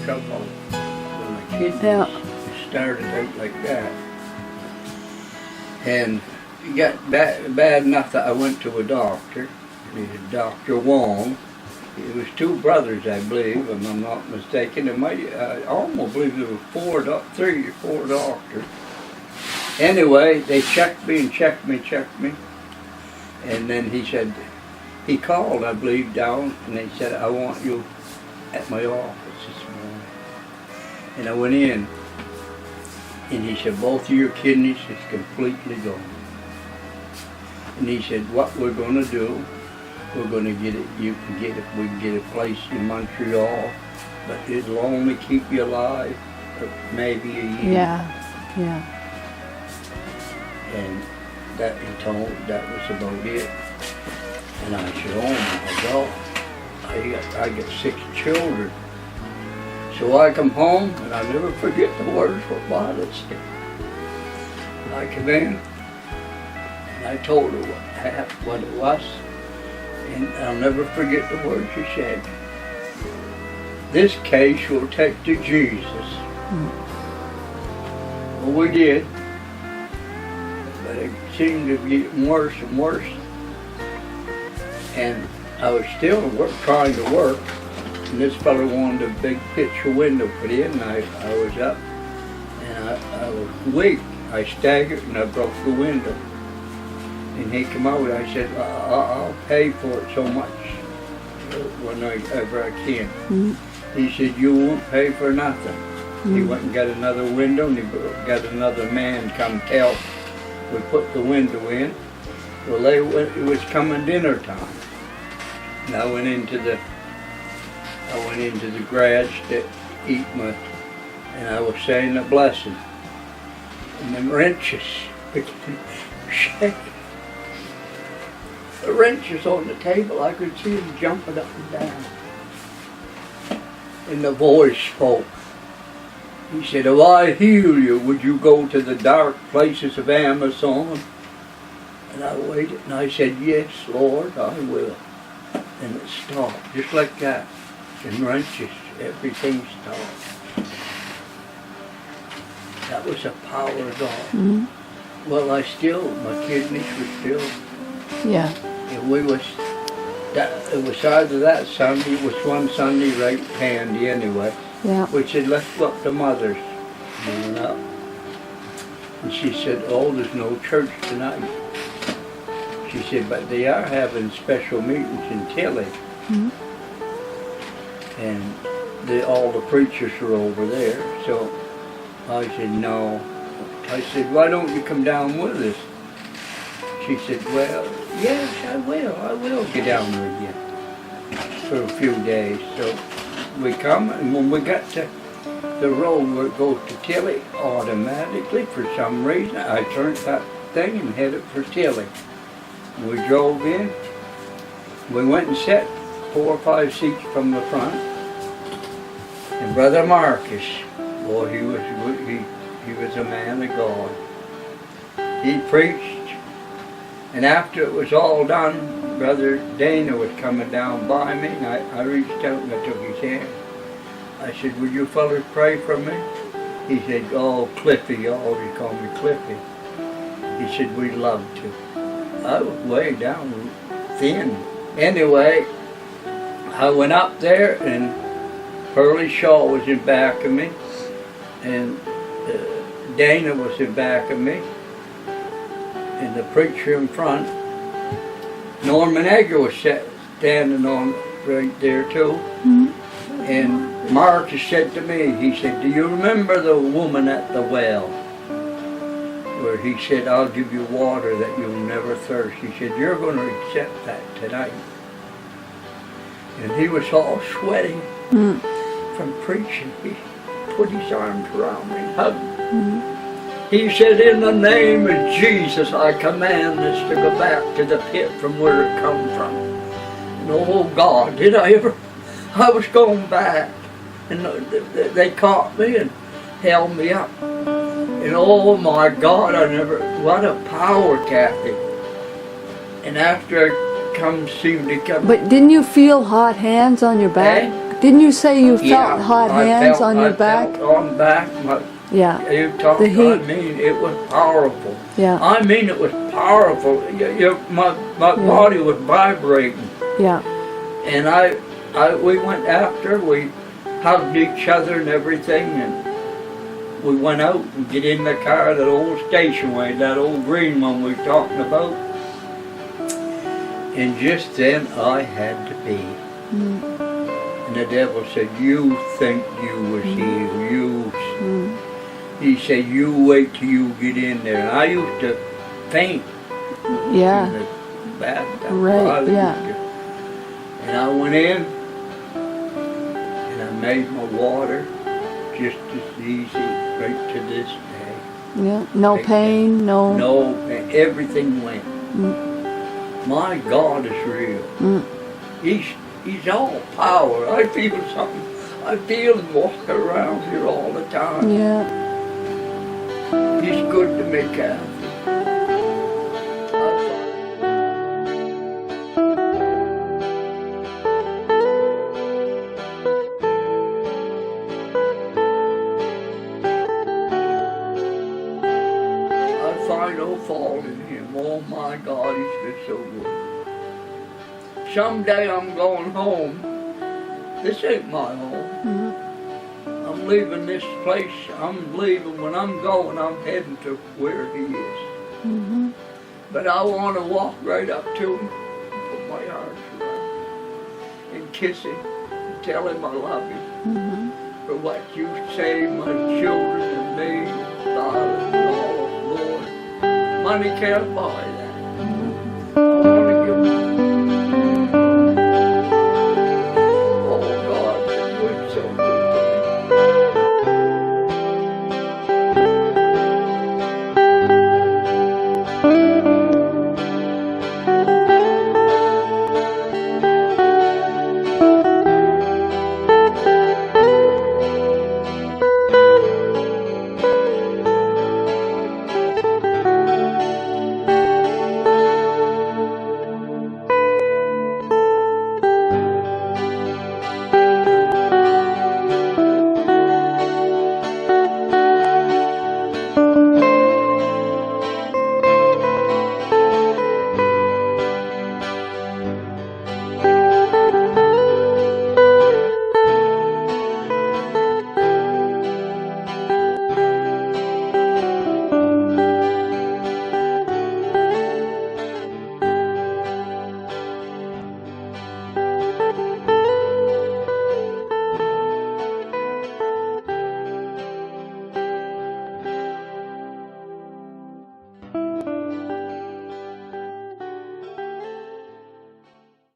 trouble with my kidneys. Yeah. It started out like that. And it got bad enough that I went to a doctor, Dr. Wong. It was two brothers, I believe, if I'm not mistaken. I almost believe there were 3 or 4 doctors. Anyway, they checked me and checked me. And then he called, I believe, down, and they said, I want you at my office this morning. And I went in, and he said, both of your kidneys is completely gone. And he said, what we're going to do, we're going to get it, we can get a place in Montreal, but it'll only keep you alive for maybe a year. Yeah. And that he told, that was about it. And I said, oh my God, I got 6 children. So I come home, and I never forget the words what Violet said. I come in, and I told her what it was, and I'll never forget the words she said. This case will take to Jesus. Well, we did, but it seemed to be getting worse and worse. And I was still trying to work, and this fellow wanted a big picture window put in, and I was up, and I was weak. I staggered, and I broke the window. And he came out, and I said, I'll pay for it so much whenever I can. He said, you won't pay for nothing. He went and got another window, and he got another man come help. We put the window in. Well, it was coming dinner time. And I went into the garage to eat and I was saying a blessing. And the wrenches began to shake. The wrenches on the table, I could see them jumping up and down. And the voice spoke. He said, if I heal you, would you go to the dark places of Amazon? And I waited, and I said, yes, Lord, I will. And it stopped, just like that. And wrenches, everything stopped. That was the power of God. Well, my kidneys were still. Yeah. And it was either that Sunday, it was one Sunday right handy anyway. Yeah. We said, let's go up to Mother's. We went up. And she said, oh, there's no church tonight. She said, but they are having special meetings in Tilly. And all the preachers are over there. So I said, no. I said, why don't you come down with us? She said, well, yes, I will get down with you for a few days. So we come, and when we got to the road where it goes to Tilly, automatically, for some reason, I turned that thing and headed for Tilly. We drove in. We went and sat 4 or 5 seats from the front. And Brother Marcus, boy, he was a man of God. He preached. And after it was all done, Brother Dana was coming down by me, and I reached out and I took his hand. I said, would you fellas pray for me? He said, oh, Cliffy, you always call me Cliffy. He said, we'd love to. I was way down thin. Anyway, I went up there, and Pearlie Shaw was in back of me, and Dana was in back of me, and the preacher in front. Norman Egger was standing on right there too. And Marcus said to me, he said, do you remember the woman at the well? Where he said, I'll give you water that you'll never thirst. He said, you're going to accept that tonight. And he was all sweating from preaching. He put his arms around me and hugged me. He said, in the name of Jesus, I command this to go back to the pit from where it come from. And oh God, did I ever? I was going back. And they caught me and held me up. And oh my God, what a power, Kathy. And after I seemed to come. But didn't you feel hot hands on your back? Didn't you say you felt Yeah, hot I hands felt- on your I back? felt on back. Yeah. You talk, The I heat. mean, it was powerful. Yeah. I mean, it was powerful. My body was vibrating. Yeah. And we went after, we hugged each other and everything, and we went out and get in the car, that old station wagon, that old green one we were talking about. And just then I had to pee. And the devil said, you think you was healed. He said, you wait till you get in there. And I used to faint Yeah. in the bathtub. Right, yeah. And I went in, and I made my water just as easy right to this day. Yeah. No pain, no. No, everything went. My God is real. He's all power. I feel something. I feel him walking around here all the time. Yeah. He's good to me, Kathy. I find no fault in him. Oh my God, he's been so good. Someday I'm going home. This ain't my home. I'm leaving this place. I'm leaving. When I'm going, I'm heading to where he is. But I want to walk right up to him, put my arms around him, and kiss him, and tell him I love him. For what you saved my children and me, darling, and all, Lord. Money can't buy that.